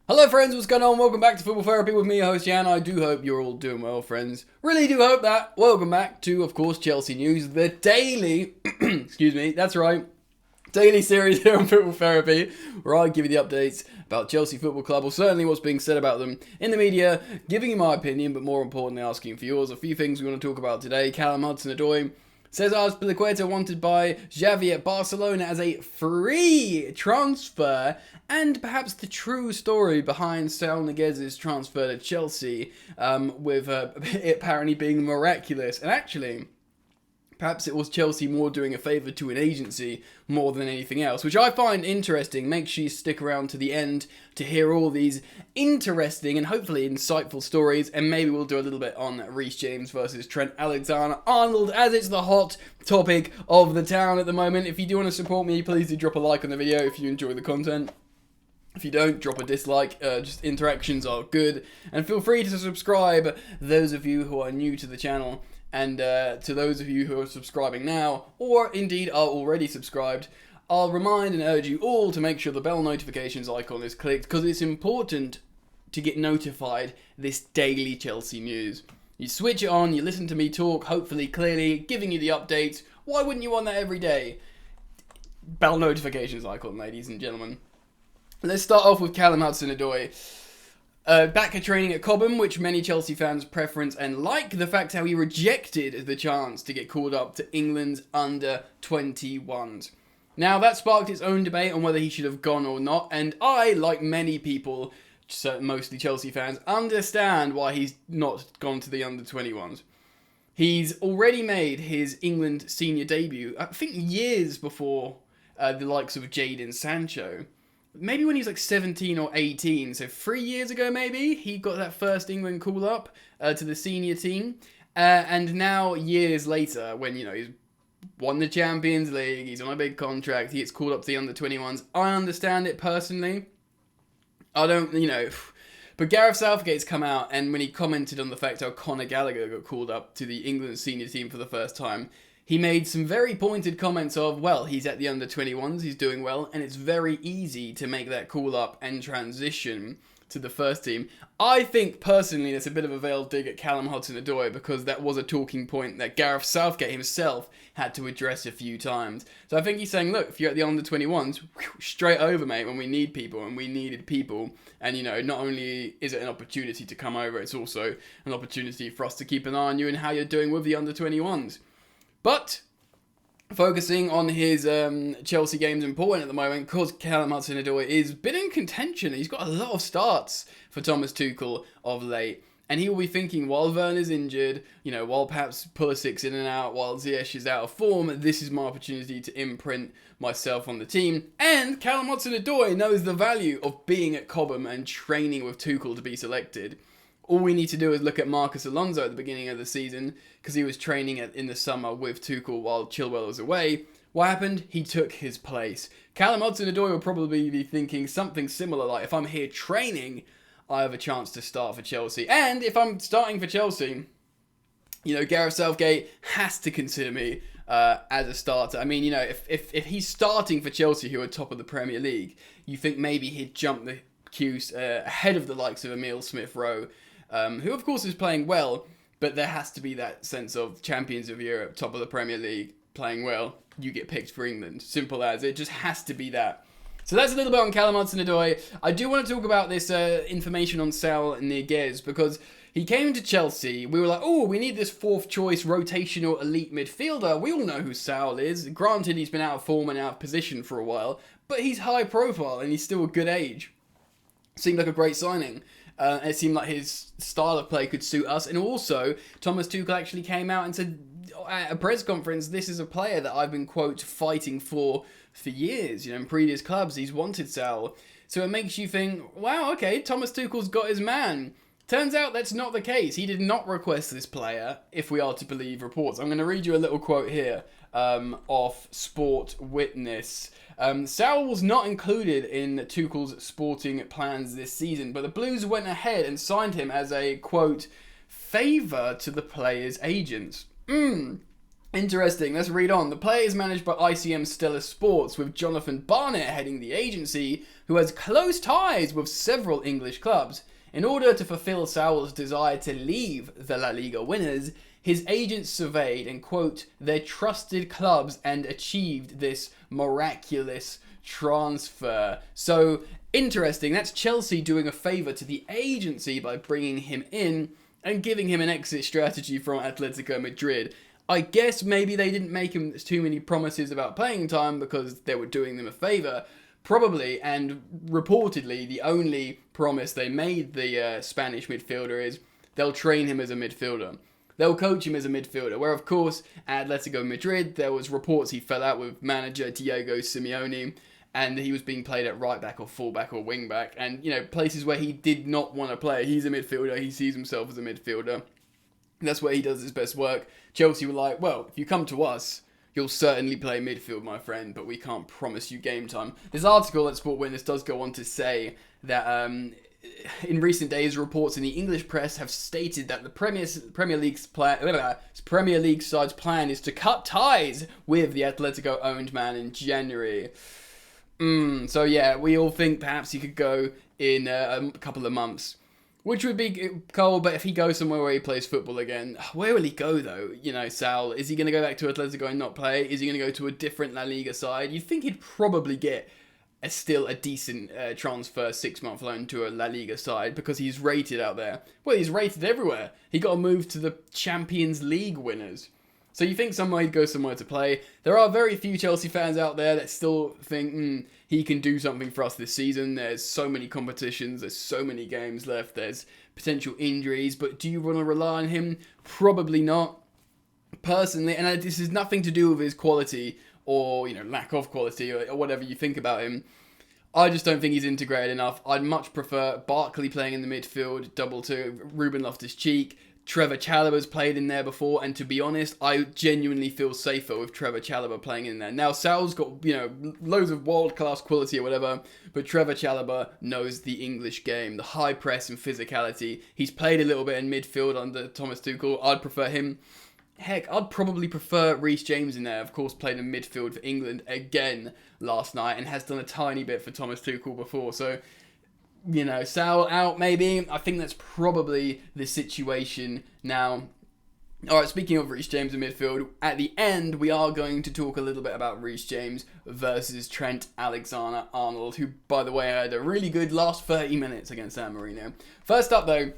Hello friends, what's going on? Welcome back to Football Therapy with me, your host Jan. I do hope you're all doing well, friends. Really do hope that. Welcome back to, of course, Chelsea News, the daily, excuse me, that's right, daily series here on Football Therapy, where I give you the updates about Chelsea Football Club, or certainly what's being said about them in the media, giving you my opinion, but more importantly asking for yours. A few things we want to talk about today. Callum Hudson-Odoi, Cesar Azpilicueta wanted by Xavi at Barcelona as a free transfer, and perhaps the true story behind Saul Niguez's transfer to Chelsea, with it apparently being miraculous. And actually, perhaps it was Chelsea more doing a favour to an agency more than anything else, which I find interesting. Make sure you stick around to the end to hear all these interesting and hopefully insightful stories, and maybe we'll do a little bit on Reece James versus Trent Alexander-Arnold, as it's the hot topic of the town at the moment. If you do want to support me, please do drop a like on the video if you enjoy the content. If you don't, drop a dislike. Just interactions are good. And feel free to subscribe, those of you who are new to the channel. And to those of you who are subscribing now, or indeed are already subscribed, I'll remind and urge you all to make sure the bell notifications icon is clicked, because it's important to get notified this daily Chelsea news. You switch it on, you listen to me talk, hopefully clearly, giving you the updates. Why wouldn't you want that every day? Bell notifications icon, ladies and gentlemen. Let's start off with Callum Hudson-Odoi. Back at training at Cobham, which many Chelsea fans preference and like the fact how he rejected the chance to get called up to England's under-21s. Now, that sparked its own debate on whether he should have gone or not, and I, like many people, mostly Chelsea fans, understand why he's not gone to the under-21s. He's already made his England senior debut, I think years before the likes of Jadon Sancho. Maybe when he was like 17 or 18, so 3 years ago maybe, he got that first England call-up to the senior team. And now, years later, when, he's won the Champions League, he's on a big contract, he gets called up to the under-21s. I understand it personally. I don't, But Gareth Southgate's come out, and when he commented on the fact how Conor Gallagher got called up to the England senior team for the first time, he made some very pointed comments of, well, he's at the under-21s, he's doing well, and it's very easy to make that call up and transition to the first team. I think, personally, that's a bit of a veiled dig at Callum Hudson-Odoi, because that was a talking point that Gareth Southgate himself had to address a few times. So I think he's saying, look, if you're at the under-21s, straight over, mate, when we need people, and we needed people. And, not only is it an opportunity to come over, it's also an opportunity for us to keep an eye on you and how you're doing with the under-21s. But focusing on his Chelsea games important at the moment, because Callum Hudson-Odoi is been in contention. He's got a lot of starts for Thomas Tuchel of late. And he will be thinking, while Werner's injured, while perhaps Pulisic's in and out, while Ziyech is out of form, this is my opportunity to imprint myself on the team. And Callum Hudson-Odoi knows the value of being at Cobham and training with Tuchel to be selected. All we need to do is look at Marcus Alonso at the beginning of the season, because he was training in the summer with Tuchel while Chilwell was away. What happened? He took his place. Callum Hudson-Odoi will probably be thinking something similar, like, if I'm here training, I have a chance to start for Chelsea. And if I'm starting for Chelsea, Gareth Southgate has to consider me as a starter. I mean, if he's starting for Chelsea, who are top of the Premier League, you think maybe he'd jump the queues ahead of the likes of Emile Smith-Rowe, who of course is playing well, but there has to be that sense of champions of Europe, top of the Premier League, playing well, you get picked for England. Simple as. It just has to be that. So that's a little bit on Callum Hudson-Odoi. I do want to talk about this information on Saul Niguez, because he came to Chelsea. We were like, oh, we need this fourth choice rotational elite midfielder. We all know who Saul is. Granted, he's been out of form and out of position for a while, but he's high profile and he's still a good age. Seemed like a great signing. It seemed like his style of play could suit us. And also, Thomas Tuchel actually came out and said at a press conference, this is a player that I've been, quote, fighting for years. In previous clubs, he's wanted Saul. So it makes you think, wow, okay, Thomas Tuchel's got his man. Turns out that's not the case. He did not request this player, if we are to believe reports. I'm going to read you a little quote here off Sport Witness. Saúl was not included in Tuchel's sporting plans this season, but the Blues went ahead and signed him as a, quote, favour to the player's agents. Interesting, let's read on. The player is managed by ICM Stellar Sports, with Jonathan Barnett heading the agency, who has close ties with several English clubs. In order to fulfill Saúl's desire to leave the La Liga winners, his agents surveyed and, quote, their trusted clubs and achieved this miraculous transfer. So, interesting, that's Chelsea doing a favour to the agency by bringing him in and giving him an exit strategy from Atletico Madrid. I guess maybe they didn't make him too many promises about playing time because they were doing them a favour. Probably, and reportedly, the only promise they made the Spanish midfielder is they'll train him as a midfielder. They'll coach him as a midfielder. Where, of course, at Atletico Madrid, there was reports he fell out with manager Diego Simeone, and he was being played at right back or full back or wing back. And, places where he did not want to play. He's a midfielder. He sees himself as a midfielder. That's where he does his best work. Chelsea were like, well, if you come to us, you'll certainly play midfield, my friend, but we can't promise you game time. This article at Sport Witness does go on to say that in recent days, reports in the English press have stated that the Premier League side's plan is to cut ties with the Atletico-owned man in January. So yeah, we all think perhaps he could go in a couple of months. Which would be cool, but if he goes somewhere where he plays football again, where will he go though? Saúl, is he going to go back to Atletico and not play? Is he going to go to a different La Liga side? You'd think he'd probably get still a decent transfer 6-month loan to a La Liga side because he's rated out there. Well, he's rated everywhere. He got a move to the Champions League winners. So you think somewhere he'd go somewhere to play. There are very few Chelsea fans out there that still think, he can do something for us this season. There's so many competitions, there's so many games left, there's potential injuries, but do you want to rely on him? Probably not. Personally, and this has nothing to do with his quality or, lack of quality or whatever you think about him. I just don't think he's integrated enough. I'd much prefer Barkley playing in the midfield, double to Ruben Loftus-Cheek. Trevor Chalobah's played in there before, and to be honest, I genuinely feel safer with Trevor Chalobah playing in there. Now, Saúl's got, loads of world-class quality or whatever, but Trevor Chalobah knows the English game, the high press and physicality. He's played a little bit in midfield under Thomas Tuchel. I'd prefer him. Heck, I'd probably prefer Reece James in there. Of course, played in midfield for England again last night and has done a tiny bit for Thomas Tuchel before, so Saúl out maybe. I think that's probably the situation now. Alright, speaking of Reece James in midfield, at the end we are going to talk a little bit about Reece James versus Trent Alexander-Arnold, who, by the way, had a really good last 30 minutes against San Marino. First up though,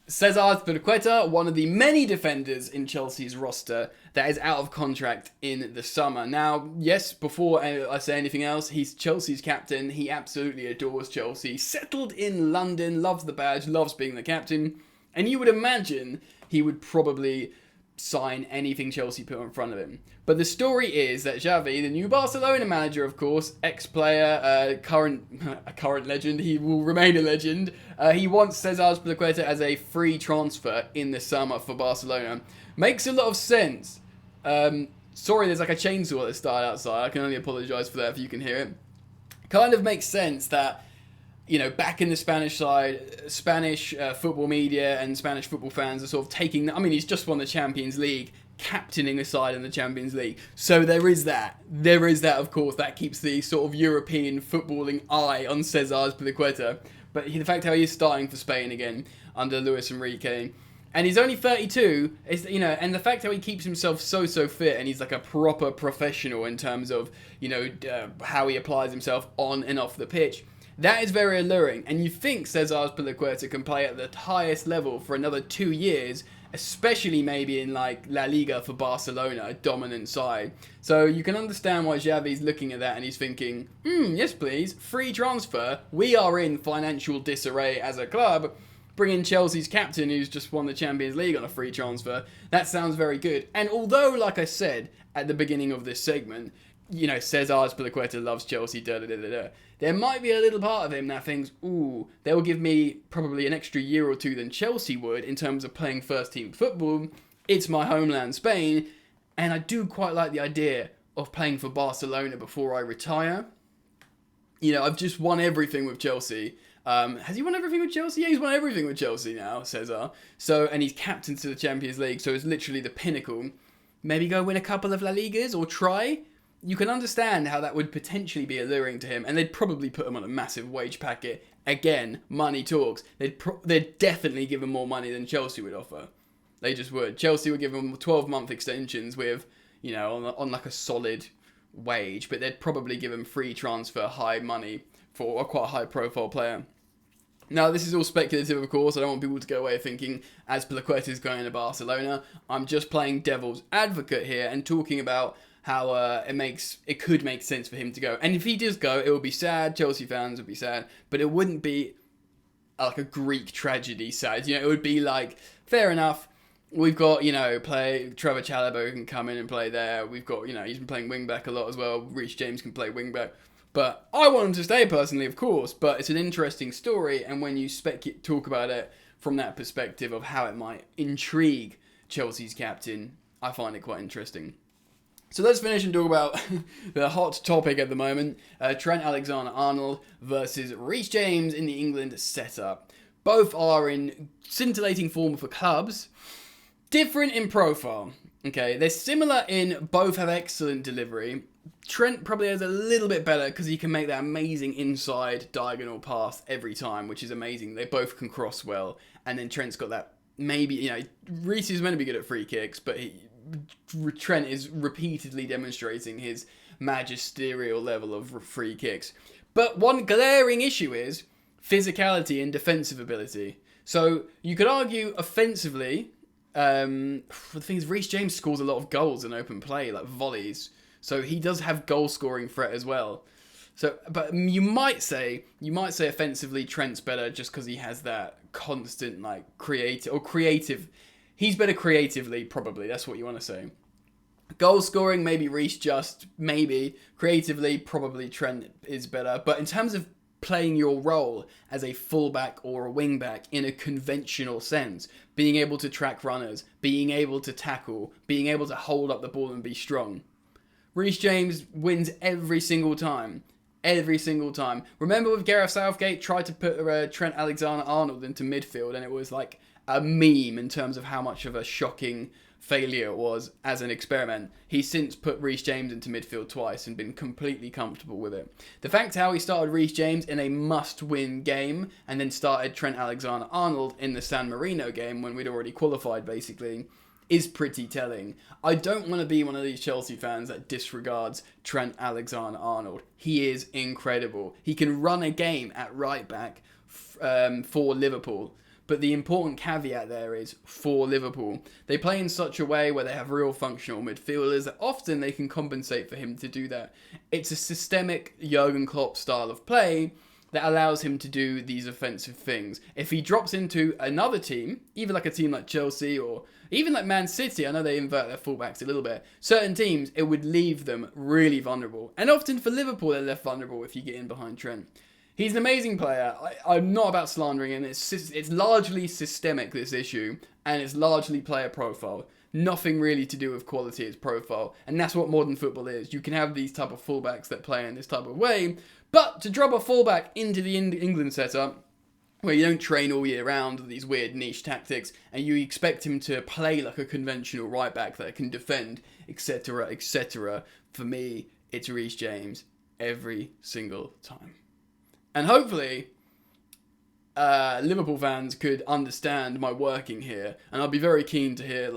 Cesar Azpilicueta, one of the many defenders in Chelsea's roster that is out of contract in the summer. Now, yes, before I say anything else, he's Chelsea's captain. He absolutely adores Chelsea. Settled in London, loves the badge, loves being the captain. And you would imagine he would probably sign anything Chelsea put in front of him. But the story is that Xavi, the new Barcelona manager, of course, ex-player, current legend, he will remain a legend. He wants Cesar Azpilicueta as a free transfer in the summer for Barcelona. Makes a lot of sense. Sorry, there's like a chainsaw that started outside. I can only apologise for that if you can hear it. Kind of makes sense that, back in the Spanish side, Spanish football media and Spanish football fans are sort of taking... he's just won the Champions League, captaining a side in the Champions League. So there is that. There is that, of course. That keeps the sort of European footballing eye on Cesar Azpilicueta. But the fact how he's starting for Spain again under Luis Enrique... And he's only 32, and the fact how he keeps himself so fit, and he's like a proper professional in terms of, how he applies himself on and off the pitch. That is very alluring, and you think Cesar Azpilicueta can play at the highest level for another 2 years, especially maybe in like La Liga for Barcelona, a dominant side. So you can understand why Xavi's looking at that and he's thinking, yes please, free transfer, we are in financial disarray as a club. Bring in Chelsea's captain who's just won the Champions League on a free transfer. That sounds very good. And although, like I said at the beginning of this segment, Cesar Azpilicueta loves Chelsea, there might be a little part of him that thinks, they'll give me probably an extra year or two than Chelsea would in terms of playing first team football. It's my homeland, Spain, and I do quite like the idea of playing for Barcelona before I retire. I've just won everything with Chelsea. Has he won everything with Chelsea? Yeah, he's won everything with Chelsea now, Cesar. So, and he's captain to the Champions League, so it's literally the pinnacle. maybe go win a couple of La Ligas or try. You can understand how that would potentially be alluring to him, and they'd probably put him on a massive wage packet. Again, money talks. They'd definitely give him more money than Chelsea would offer. They just would. Chelsea would give him 12-month extensions with, on like a solid wage, but they'd probably give him free transfer, high money for a quite high-profile player. Now, this is all speculative, of course. I don't want people to go away thinking Azpilicueta is going to Barcelona. I'm just playing devil's advocate here and talking about how it could make sense for him to go. And if he does go, it would be sad. Chelsea fans would be sad. But it wouldn't be like a Greek tragedy sad. It would be like, fair enough. We've got, play Trevor Chalobah can come in and play there. We've got, he's been playing wing-back a lot as well. Reece James can play wing-back. But I want him to stay personally, of course. But it's an interesting story. And when you talk about it from that perspective of how it might intrigue Chelsea's captain, I find it quite interesting. So let's finish and talk about the hot topic at the moment. Trent Alexander-Arnold versus Reece James in the England setup. Both are in scintillating form for clubs. Different in profile. Okay, they're similar in both have excellent delivery. Trent probably has a little bit better because he can make that amazing inside diagonal pass every time, which is amazing. They both can cross well. And then Trent's got that maybe, Reece is meant to be good at free kicks, but Trent is repeatedly demonstrating his magisterial level of free kicks. But one glaring issue is physicality and defensive ability. So you could argue offensively, the thing is Reece James scores a lot of goals in open play, like volleys. So he does have goal scoring threat as well. So, but you might say offensively Trent's better just because he has that constant creative. He's better creatively, probably. That's what you want to say. Goal scoring, maybe Reece maybe. Creatively, probably Trent is better. But in terms of playing your role as a fullback or a wingback in a conventional sense, being able to track runners, being able to tackle, being able to hold up the ball and be strong, Reece James wins every single time. Every single time. Remember with Gareth Southgate tried to put Trent Alexander-Arnold into midfield and it was like a meme in terms of how much of a shocking failure it was as an experiment. He's since put Reece James into midfield twice and been completely comfortable with it. The fact how he started Reece James in a must-win game and then started Trent Alexander-Arnold in the San Marino game when we'd already qualified basically is pretty telling. I don't want to be one of these Chelsea fans that disregards Trent Alexander-Arnold. He is incredible. He can run a game at right back for Liverpool. But the important caveat there is, for Liverpool, they play in such a way where they have real functional midfielders that often they can compensate for him to do that. It's a systemic Jurgen Klopp style of play that allows him to do these offensive things. If he drops into another team, even like a team like Chelsea or even like Man City, I know they invert their fullbacks a little bit, certain teams, it would leave them really vulnerable. And often for Liverpool, they're left vulnerable if you get in behind Trent. He's an amazing player. I'm not about slandering him. It's largely systemic, this issue, and it's largely player profile. Nothing really to do with quality, it's profile. And that's what modern football is. You can have these type of fullbacks that play in this type of way, but to drop a fullback into the England setup, where you don't train all year round with these weird niche tactics, and you expect him to play like a conventional right back that can defend, etc., etc., for me, it's Reece James every single time. And hopefully, Liverpool fans could understand my working here, and I'd be very keen to hear,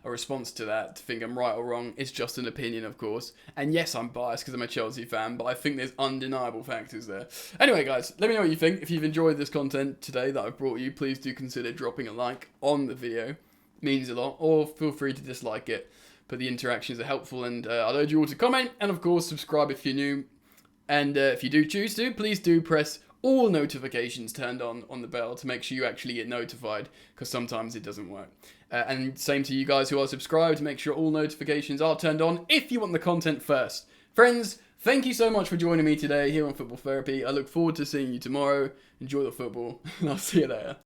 a response to that, to think I'm right or wrong. It's just an opinion, of course. And yes, I'm biased because I'm a Chelsea fan, but I think there's undeniable factors there. Anyway, guys, let me know what you think. If you've enjoyed this content today that I've brought you, please do consider dropping a like on the video. It means a lot. Or feel free to dislike it. But the interactions are helpful, and I'd urge you all to comment, and of course, subscribe if you're new. And if you do choose to, please do press all notifications turned on the bell to make sure you actually get notified, because sometimes it doesn't work. And same to you guys who are subscribed, make sure all notifications are turned on if you want the content first. Friends, thank you so much for joining me today here on Football Therapy. I look forward to seeing you tomorrow. Enjoy the football, and I'll see you later.